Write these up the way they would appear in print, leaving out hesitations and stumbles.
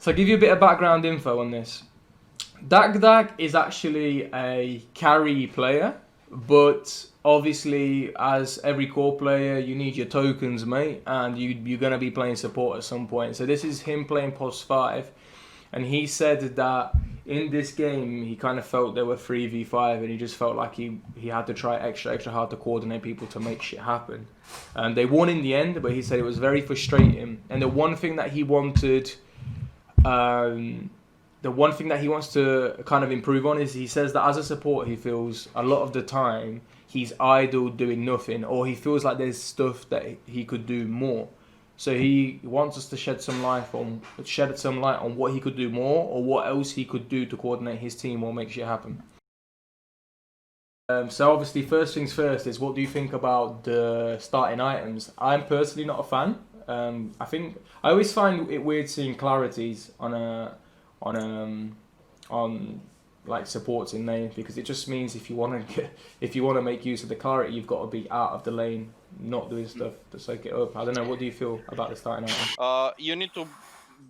So I'll give you a bit of background info on this. DacDac is actually a carry player, but obviously as every core player you need your tokens, mate, and you're going to be playing support at some point. So this is him playing POS 5, and he said that in this game he kind of felt there were 3v5 and he just felt like he had to try extra hard to coordinate people to make shit happen. And they won in the end, but he said it was very frustrating. And the one thing that he wanted... the one thing that he wants to kind of improve on is he says that as a support he feels a lot of the time he's idle doing nothing, or he feels like there's stuff that he could do more. So he wants us to shed some light on what he could do more, or what else he could do to coordinate his team or make shit happen. So obviously first things first is, what do you think about the starting items? I'm personally not a fan. I think I always find it weird seeing clarities on like supports in lane, because it just means if you want to make use of the clarity, you've got to be out of the lane, not doing stuff to soak it up. I don't know. What do you feel about the starting item? You need to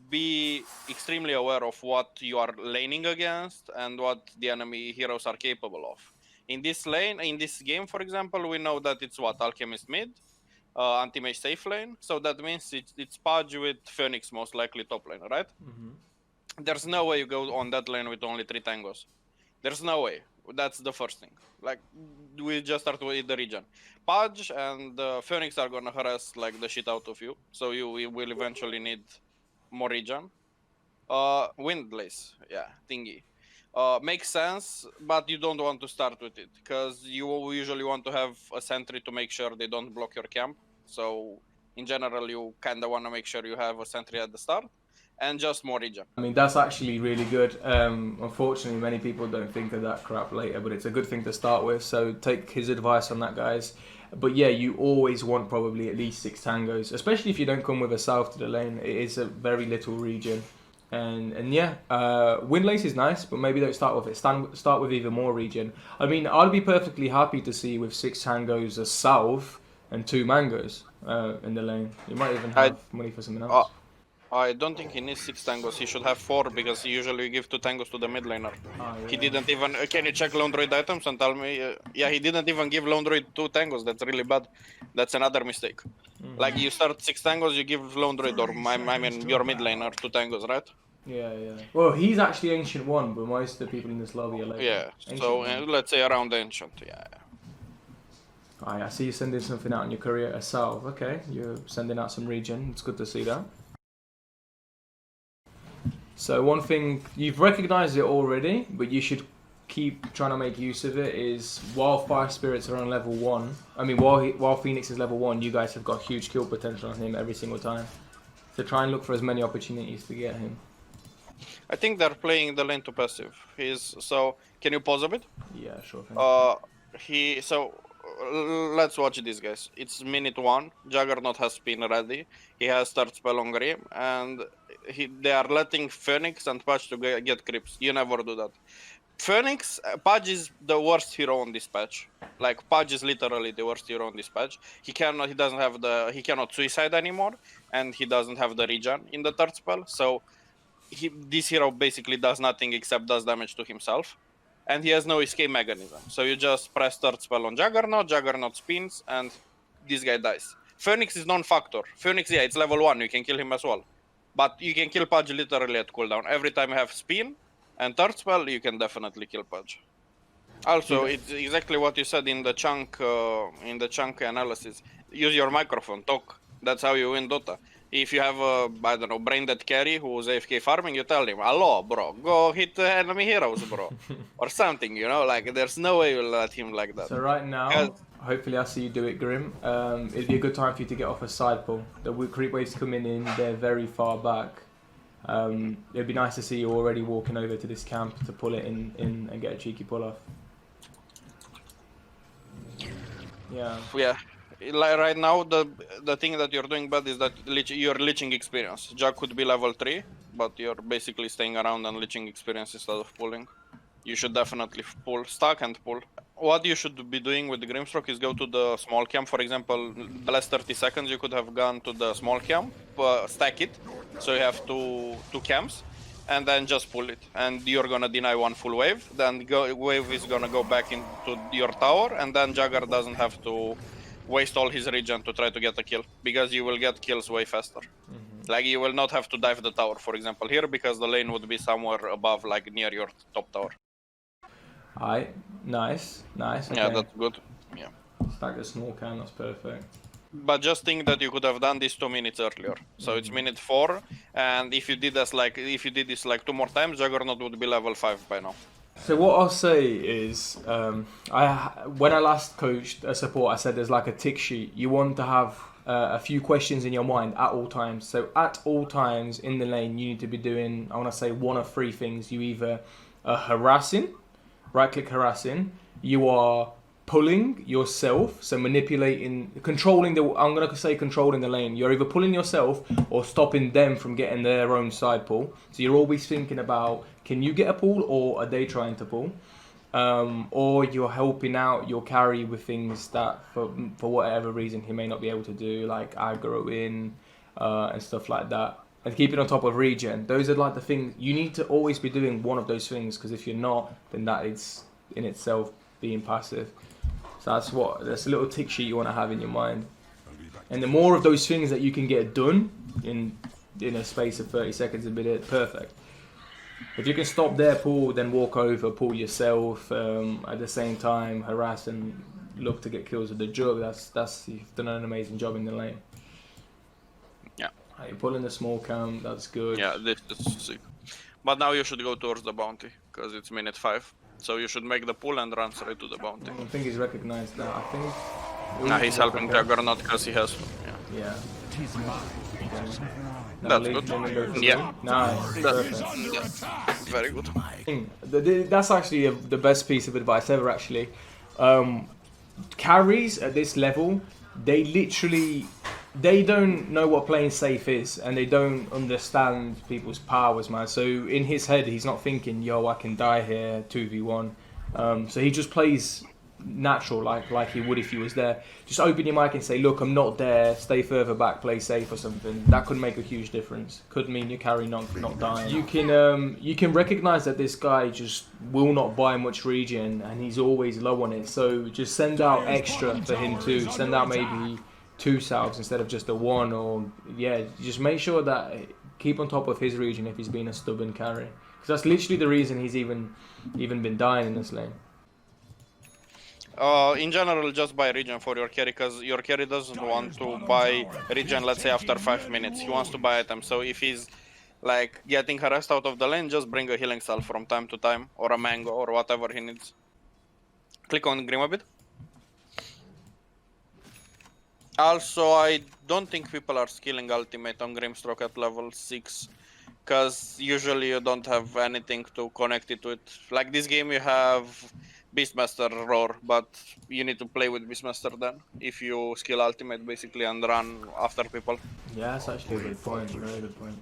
be extremely aware of what you are laning against and what the enemy heroes are capable of. In this game, for example, we know that it's what Alchemist mid, anti-mage safe lane. So that means it's Pudge with Phoenix most likely top lane, right? Mm-hmm. There's no way you go on that lane with only 3 tangos. There's no way. That's the first thing. Like, we just start with the region. Pudge and Phoenix are gonna harass like the shit out of you, so you will eventually need more region. Windlace, yeah, thingy. Makes sense, but you don't want to start with it, because you usually want to have a sentry to make sure they don't block your camp. So, in general, you kinda wanna make sure you have a sentry at the start. And just more region. I mean, that's actually really good. Unfortunately, many people don't think of that crap later, but it's a good thing to start with. So take his advice on that, guys. But yeah, you always want probably at least 6 tangos, especially if you don't come with a south to the lane. It is a very little region. And yeah, Windlace is nice, but maybe don't start with it. Start with even more region. I mean, I'd be perfectly happy to see with 6 tangos a south and 2 mangoes in the lane. You might even have money for something else. I don't think he needs 6 tangos. He should have 4, because usually you give 2 tangos to the mid laner. Yeah. He didn't even... can you check Lone Druid items and tell me... yeah, he didn't even give Lone Druid 2 tangos. That's really bad. That's another mistake. Mm-hmm. Like, you start 6 tangos, you give Lone Druid, or I mean your mid laner 2 tangos, right? Yeah. Well, he's actually Ancient 1, but most of the people in this lobby are like... Yeah, so let's say around Ancient, yeah. I see you sending something out in your career as Salve. Okay, you're sending out some region. It's good to see that. So one thing, you've recognized it already, but you should keep trying to make use of it, is while Fire Spirits are on level 1, I mean while Phoenix is level 1, you guys have got huge kill potential on him every single time. So try and look for as many opportunities to get him. I think they're playing the lane to passive. So, can you pause a bit? Yeah, sure thing. Let's watch this, guys. It's minute 1. Juggernaut has spin ready. He has third spell on Grim, and they are letting Phoenix and Pudge to get creeps. You never do that. Pudge is the worst hero on this patch. Like, Pudge is literally the worst hero on this patch. He cannot suicide anymore, and he doesn't have the regen in the third spell. So this hero basically does nothing except does damage to himself. And he has no escape mechanism. So you just press third spell on Juggernaut spins, and this guy dies. Phoenix is non-factor. Phoenix, yeah, it's level 1, you can kill him as well. But you can kill Pudge literally at cooldown. Every time you have spin and third spell, you can definitely kill Pudge. Also, it's exactly what you said in the chunk analysis. Use your microphone, talk. That's how you win Dota. If you have a, I don't know, brain dead carry who's AFK farming, you tell him, hello, bro, go hit enemy heroes, bro. Or something, you know, like, there's no way you'll let him like that. So right now, hopefully I see you do it, Grim. It'd be a good time for you to get off a side pull. The creep waves coming in, they're very far back. It'd be nice to see you already walking over to this camp to pull it in and get a cheeky pull off. Yeah. Like right now, the thing that you're doing bad is that you're leeching experience. Jack could be level 3, but you're basically staying around and leeching experience instead of pulling. You should definitely pull, stack and pull. what you should be doing with the Grimstroke is go to the small camp. For example, the last 30 seconds you could have gone to the small camp, stack it, so you have two camps, and then just pull it. And you're gonna deny one full wave, then wave is gonna go back into your tower, and then Jagger doesn't have to waste all his regen to try to get a kill, because you will get kills way faster. Like, you will not have to dive the tower, for example, here, because the lane would be somewhere above, like near your top tower. Alright, nice. Okay. Yeah, that's good. Yeah. Stack the small can, that's perfect. But just think that you could have done this 2 minutes earlier. So it's minute 4, and if you did this like 2 more times, Juggernaut would be level 5 by now. So what I'll say is, when I last coached a support, I said there's like a tick sheet. You want to have a few questions in your mind at all times. So at all times in the lane, you need to be doing, I want to say, one of 3 things. You either are harassing, right-click harassing. You are pulling yourself, so manipulating, controlling the, I'm going to say controlling the lane. You're either pulling yourself or stopping them from getting their own side pull. So you're always thinking about, can you get a pull or are they trying to pull? Or you're helping out your carry with things that for whatever reason he may not be able to do, like aggroing and stuff like that. And keeping on top of regen. Those are like the things, you need to always be doing one of those things, because if you're not, then that is in itself being passive. So that's a little tick sheet you want to have in your mind. And the more of those things that you can get done in a space of 30 seconds, a bit perfect. If you can stop their pull, then walk over, pull yourself, at the same time harass and look to get kills with the jug, that's you've done an amazing job in the lane. Yeah. You're pulling the small camp, that's good. Yeah, this is sick. But now you should go towards the bounty, because it's minute 5. So you should make the pull and run straight to the bounty. I think he's recognized that. I think. Nah, he's helping Juggernaut because he has. Yeah. That's good. Yeah. Nice. Perfect. Yeah. Very good. That's actually the best piece of advice ever. Actually, carries at this level, they don't know what playing safe is, and they don't understand people's powers, man. So in his head, he's not thinking, yo, I can die here 2v1. So he just plays natural, like he would if he was there. Just open your mic and say, look, I'm not there, stay further back, play safe or something. That could make a huge difference. Could mean your carry not dying. You can recognize that this guy just will not buy much regen, and he's always low on it. So just send out extra for him too. Send out maybe 2 salves instead of just a 1, or yeah, just make sure that keep on top of his regen if he's been a stubborn carry, because that's literally the reason he's even been dying in this lane. In general, just buy regen for your carry, because your carry doesn't want to buy regen, let's say after 5 minutes. He wants to buy items. So if he's like getting harassed out of the lane, just bring a healing salve from time to time, or a mango, or whatever he needs. Click on Grim a bit. Also, I don't think people are skilling ultimate on Grimstroke at level 6, because usually you don't have anything to connect it with. Like this game you have Beastmaster Roar, but you need to play with Beastmaster then, if you skill ultimate basically and run after people. Yeah, that's actually a good point, very good point.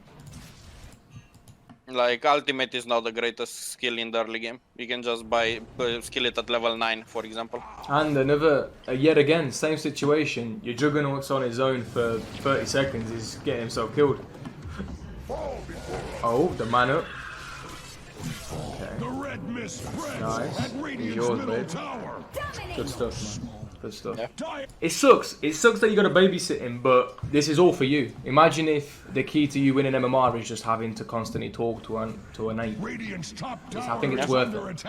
Like, ultimate is not the greatest skill in the early game. You can just skill it at level 9, for example. And another, yet again, same situation. Your Juggernaut's on his own for 30 seconds, he's getting himself killed. Oh, the man up. Okay. Nice. He's yours, babe. Good stuff, man. Good stuff. Yeah. It sucks that you got to babysit him, but this is all for you. Imagine if the key to you winning MMR is just having to constantly talk to an 8. I think it's worth it.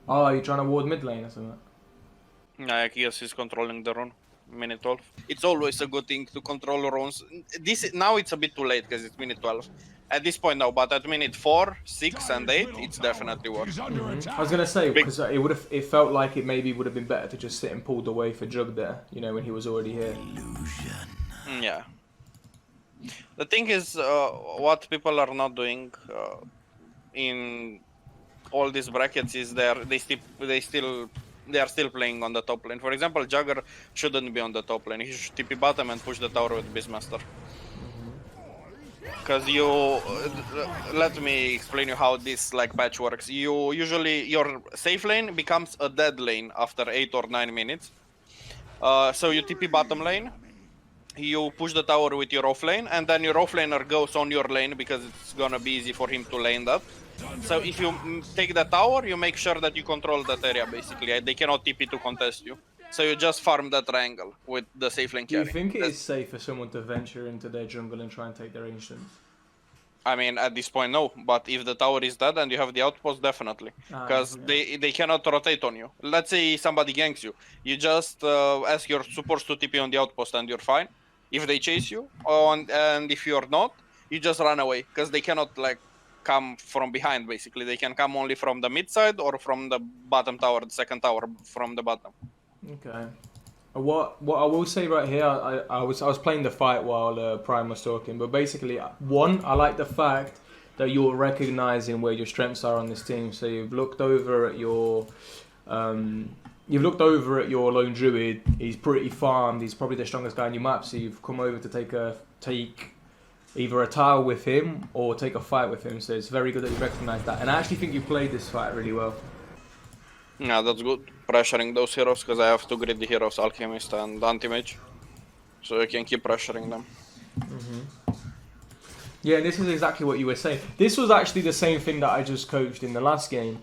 Oh, are you trying to ward mid lane or something? I guess he's controlling the rune. Minute 12. It's always a good thing to control runes. Now it's a bit too late because it's minute 12. At this point now, but at minute 4, 6 and 8, it's definitely worth. I was gonna say, because it felt like it maybe would have been better to just sit and pulled away for Jug there, you know, when he was already here. Yeah. The thing is, what people are not doing in all these brackets is they are still playing on the top lane. For example, Jagger shouldn't be on the top lane. He should TP bottom and push the tower with Beastmaster. Because you let me explain you how this like patch works. You usually your safe lane becomes a dead lane after 8 or 9 minutes. So you TP bottom lane, you push the tower with your offlane, and then your offlaner goes on your lane because it's gonna be easy for him to lane that. So if you take the tower, you make sure that you control that area basically. They cannot TP to contest you. So you just farm that triangle with the safe lane Do you carry. think it is safe for someone to venture into their jungle and try and take their instance? I mean, at this point, no. But if the tower is dead and you have the outpost, definitely. Because they cannot rotate on you. Let's say somebody ganks you. You just ask your supports to TP on the outpost and you're fine. If they chase you, and if you're not, you just run away. Because they cannot, like, come from behind, basically. They can come only from the mid side or from the bottom tower, the second tower from the bottom. Okay. What I will say right here, I was playing the fight while Prym was talking, but basically, one, I like the fact that you're recognizing where your strengths are on this team. So you've looked over at your lone druid. He's pretty farmed. He's probably the strongest guy in your map. So you've come over to take either a tile with him or take a fight with him. So it's very good that you recognize that. And I actually think you played this fight really well. Yeah, that's good. Pressuring those heroes, because I have two greedy heroes, Alchemist and Anti-Mage. So you can keep pressuring them. Yeah, this is exactly what you were saying. This was actually the same thing that I just coached in the last game.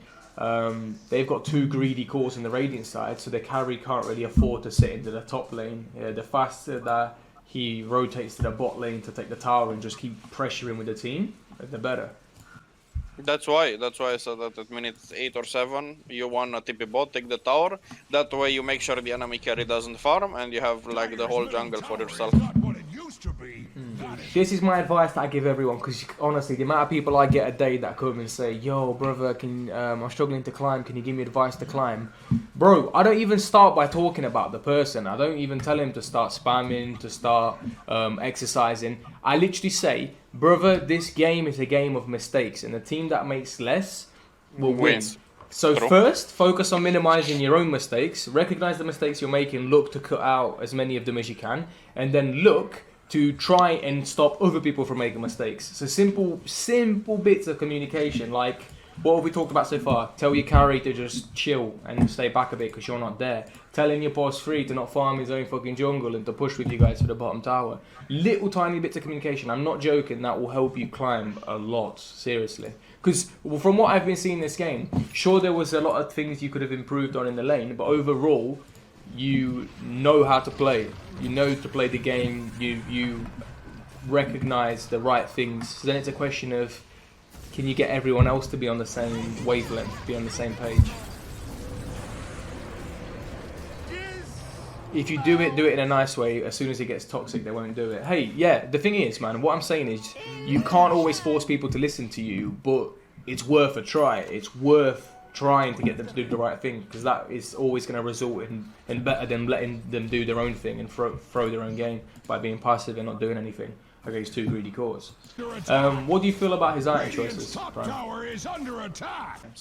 They've got two greedy cores in the Radiant side, so the carry can't really afford to sit into the top lane. The faster that he rotates to the bot lane to take the tower and just keep pressuring with the team, the better. That's why I said that at minute 8 or 7, you want a TP bot, take the tower. That way you make sure the enemy carry doesn't farm and you have like the whole jungle for yourself. This is my advice that I give everyone, because honestly, the amount of people I get a day that come and say, yo, brother, I'm struggling to climb, can you give me advice to climb? Bro, I don't even start by talking about the person. I don't even tell him to start spamming, to start exercising. I literally say, brother, this game is a game of mistakes, and the team that makes less will win. So first, focus on minimizing your own mistakes, recognize the mistakes you're making, look to cut out as many of them as you can, and then look to try and stop other people from making mistakes. So simple bits of communication, like what have we talked about so far? Tell your carry to just chill and stay back a bit because you're not there. Telling your boss free to not farm his own fucking jungle and to push with you guys for the bottom tower. Little tiny bits of communication, I'm not joking, that will help you climb a lot, seriously. Because from what I've been seeing this game, sure there was a lot of things you could have improved on in the lane, but overall, you know how to play. You know to play the game, you recognize the right things. So then it's a question of, can you get everyone else to be on the same wavelength, be on the same page? If you do it in a nice way, as soon as it gets toxic, they won't do it. Hey, yeah, the thing is, man, what I'm saying is, you can't always force people to listen to you, but it's worth a try. It's worth trying to get them to do the right thing, because that is always going to result in better than letting them do their own thing and throw their own game by being passive and not doing anything against two greedy cores. What do you feel about his item choices, Prym?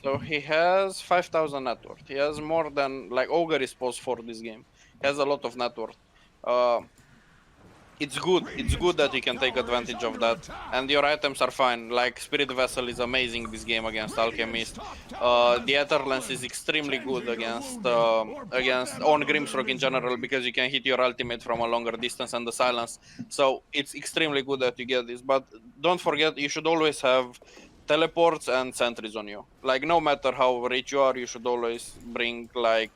So he has 5,000 net worth. He has more than, like, Ogre is post for this game. He has a lot of net worth. It's good that you can take advantage of that, and your items are fine. Like Spirit Vessel is amazing this game against Alchemist. The Ether Lens is extremely good against on Grimstroke in general, because you can hit your ultimate from a longer distance and the silence. So it's extremely good that you get this. But don't forget, you should always have teleports and sentries on you. Like, no matter how rich you are, you should always bring like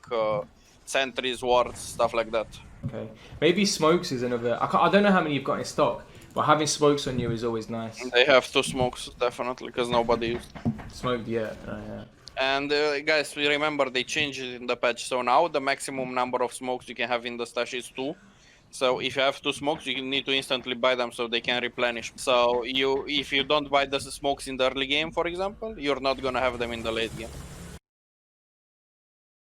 sentries, wards, stuff like that. Okay, maybe smokes is another. I don't know how many you've got in stock, but having smokes on you is always nice. They have 2 smokes, definitely, because nobody used smoked yet. Yeah. And guys, remember they changed it in the patch. So now the maximum number of smokes you can have in the stash is 2. So if you have 2 smokes, you need to instantly buy them so they can replenish. So if you don't buy the smokes in the early game, for example, you're not gonna have them in the late game.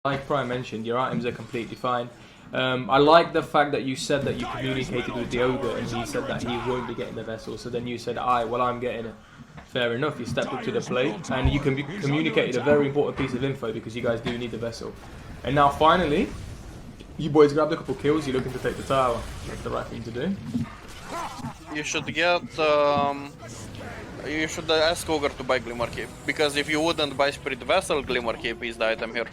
Like Prym mentioned, your items are completely fine. I like the fact that you said that you communicated with the Ogre and he said that he won't be getting the vessel. So then you said, well, I'm getting it. Fair enough, you stepped up to the plate and you communicated a very important piece of info, because you guys do need the vessel. And now finally, you boys grabbed a couple kills, you're looking to take the tower. That's the right thing to do. you should get you should ask Ogre to buy Glimmer Cape, because if you wouldn't buy Spirit Vessel, Glimmer Cape is the item here.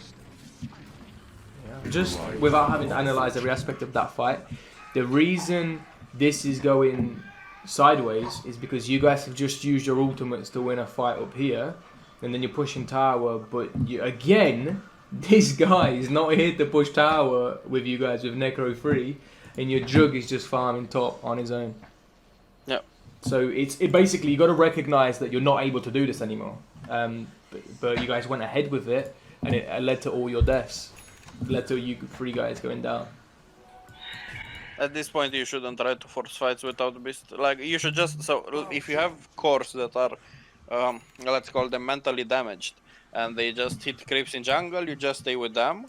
Just without having to analyze every aspect of that fight, the reason this is going sideways is because you guys have just used your ultimates to win a fight up here, and then you're pushing tower, but again, this guy is not here to push tower with you guys with Necro 3, and your Jug is just farming top on his own. Yeah. So it basically, you got to recognize that you're not able to do this anymore. But you guys went ahead with it, and it led to all your deaths. It led to you 3 guys going down. At this point, you shouldn't try to force fights without Beast. Like, you should just... So, if you have cores that are, let's call them mentally damaged, and they just hit creeps in jungle, you just stay with them.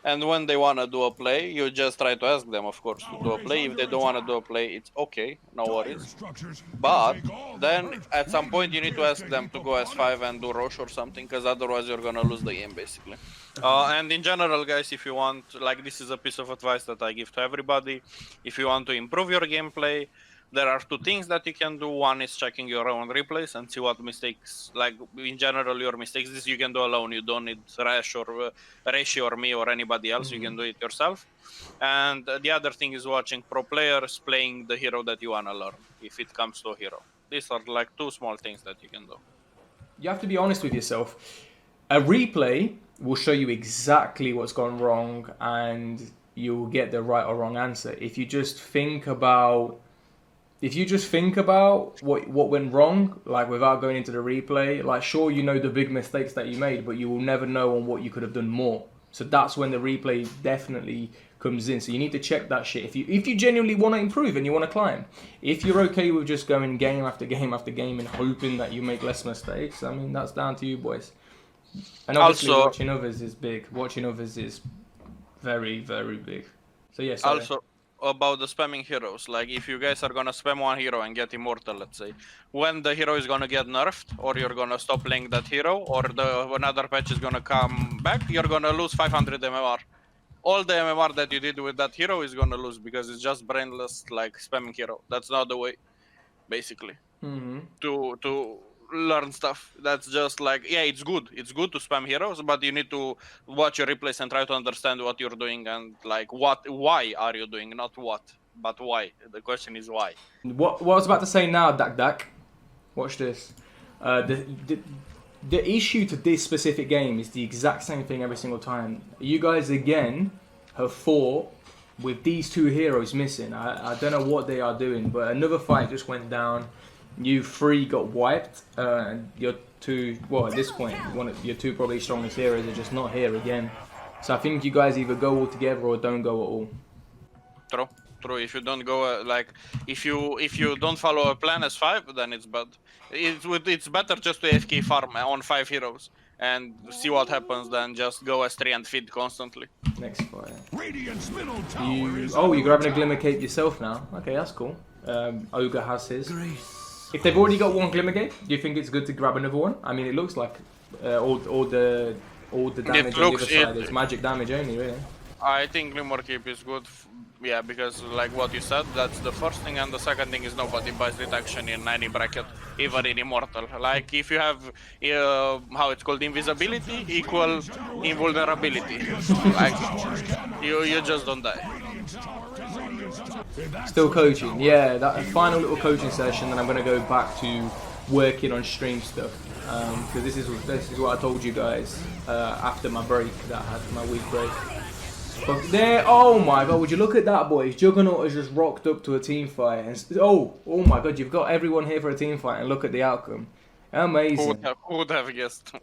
And when they want to do a play, you just try to ask them, of course, to do a play. If they don't want to do a play, it's okay, no worries. But then, at some point, you need to ask them to go S5 and do Rosh or something, because otherwise you're going to lose the game, basically. And in general, guys, if you want, like, this is a piece of advice that I give to everybody. If you want to improve your gameplay, there are 2 things that you can do. One is checking your own replays and see what mistakes, like in general, your mistakes. This you can do alone. You don't need Resh or Reshi or me or anybody else. You can do it yourself. And the other thing is watching pro players playing the hero that you want to learn, if it comes to a hero. These are like 2 small things that you can do. You have to be honest with yourself. A replay will show you exactly what's gone wrong, and you'll get the right or wrong answer. If you just think about what went wrong, like without going into the replay, like sure you know the big mistakes that you made, but you will never know on what you could have done more. So that's when the replay definitely comes in. So you need to check that shit. If you genuinely want to improve and you want to climb, if you're okay with just going game after game after game and hoping that you make less mistakes, I mean that's down to you boys. And obviously also, watching others is big. Watching others is very, very big. So yes. Yeah, also, about the spamming heroes, like if you guys are gonna spam one hero and get Immortal, let's say, when the hero is gonna get nerfed, or you're gonna stop playing that hero, or another patch is gonna come back, you're gonna lose 500 MMR. All the MMR that you did with that hero is gonna lose, because it's just brainless, like spamming hero. That's not the way, basically, to learn stuff. That's just like, yeah, it's good to spam heroes, but you need to watch your replays and try to understand what you're doing, and like why are you doing, not what, but why. The question is why. What I was about to say now, DacDac, watch this. The issue to this specific game is the exact same thing every single time. You guys again have fought with these 2 heroes missing. I don't know what they are doing, but another fight just went down. You 3 got wiped, and your 2, well at this point, your 2 probably strongest heroes are just not here again. So I think you guys either go all together or don't go at all. True. If you don't go, like, if you don't follow a plan as 5, then it's bad. It's better just to AFK farm on 5 heroes and see what happens than just go as 3 and feed constantly. Next fight. You're grabbing a Glimmer Cape yourself now. Okay, that's cool. Ogre has his. If they've already got 1 Glimmer Cape, do you think it's good to grab another one? I mean, it looks like all the damage on the other side is magic damage only, really. I think Glimmer Cape is good, yeah, because like what you said, that's the first thing, and the second thing is nobody buys detection in any bracket, even in Immortal. Like if you have, how it's called, invisibility equal invulnerability. Like, you just don't die. Still coaching, yeah, that final little coaching session, then I'm going to go back to working on stream stuff. Because this is what I told you guys after my break that I had, my week break. But there, oh my god, would you look at that, boys? Juggernaut has just rocked up to a team fight, and oh my god, you've got everyone here for a team fight, and look at the outcome. Amazing. Who would have guessed?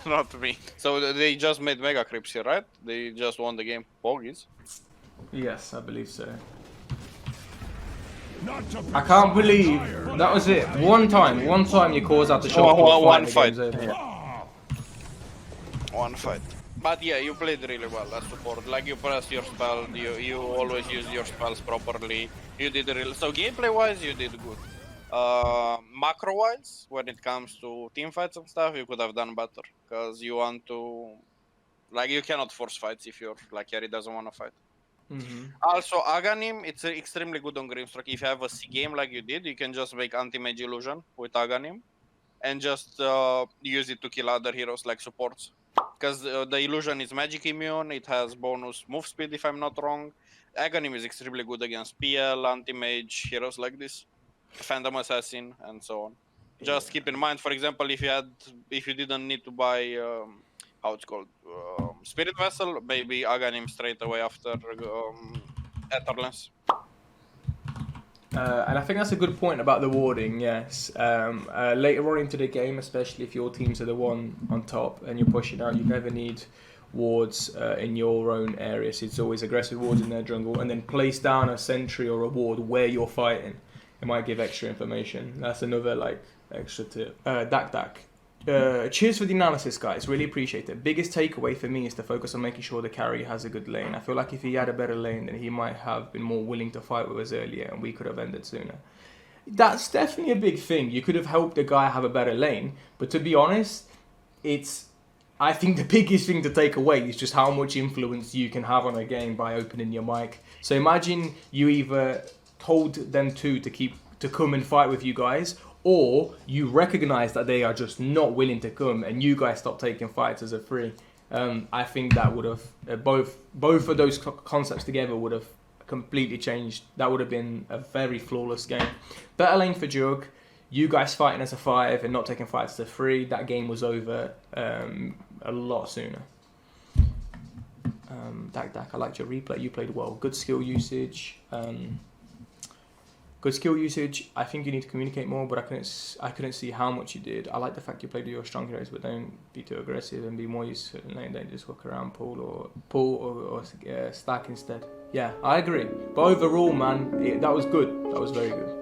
Not me. So they just made mega creeps here, right? They just won the game. Bogies. Yes, I believe so. I can't believe that was it. One time you cause out the shot. One fight. Yeah. One fight. But yeah, you played really well as support. Like you pressed your spell, you always use your spells properly. You did really so. Gameplay wise, you did good. Macro wise, when it comes to team fights and stuff, you could have done better, because you want to, like, you cannot force fights if your like carry doesn't want to fight. Also, Aghanim, it's extremely good on Grimstroke. If you have a C game like you did, you can just make anti-mage illusion with Aghanim and just use it to kill other heroes like supports. Because the illusion is magic immune, it has bonus move speed if I'm not wrong. Aghanim is extremely good against PL, anti-mage, heroes like this, Phantom Assassin, and so on. Just keep in mind, for example, if you didn't need to buy how it's called, Spirit Vessel, maybe Aghanim straight away after Etherless. And I think that's a good point about the warding, yes. Later on into the game, especially if your teams are the one on top and you're pushing out, you never need wards in your own area. So it's always aggressive wards in their jungle, and then place down a sentry or a ward where you're fighting. It might give extra information. That's another like extra tip. DacDac. Cheers for the analysis, guys. Really appreciate it. Biggest takeaway for me is to focus on making sure the carry has a good lane. I feel like if he had a better lane, then he might have been more willing to fight with us earlier, and we could have ended sooner. That's definitely a big thing. You could have helped the guy have a better lane, but to be honest, I think the biggest thing to take away is just how much influence you can have on a game by opening your mic. So imagine you either told them to come and fight with you guys, or you recognize that they are just not willing to come and you guys stop taking fights as a free. I think that would have, both of those concepts together would have completely changed. That would have been a very flawless game. Better lane for Jug, you guys fighting as a 5 and not taking fights as a 3, that game was over a lot sooner. DacDac, I liked your replay, you played well. Good skill usage. Good skill usage. I think you need to communicate more, but I couldn't see how much you did. I like the fact you played with your strong heroes, but don't be too aggressive and be more used to lane. Don't just walk around, pull or stack instead. Yeah, I agree. But overall, man, that was good. That was very good.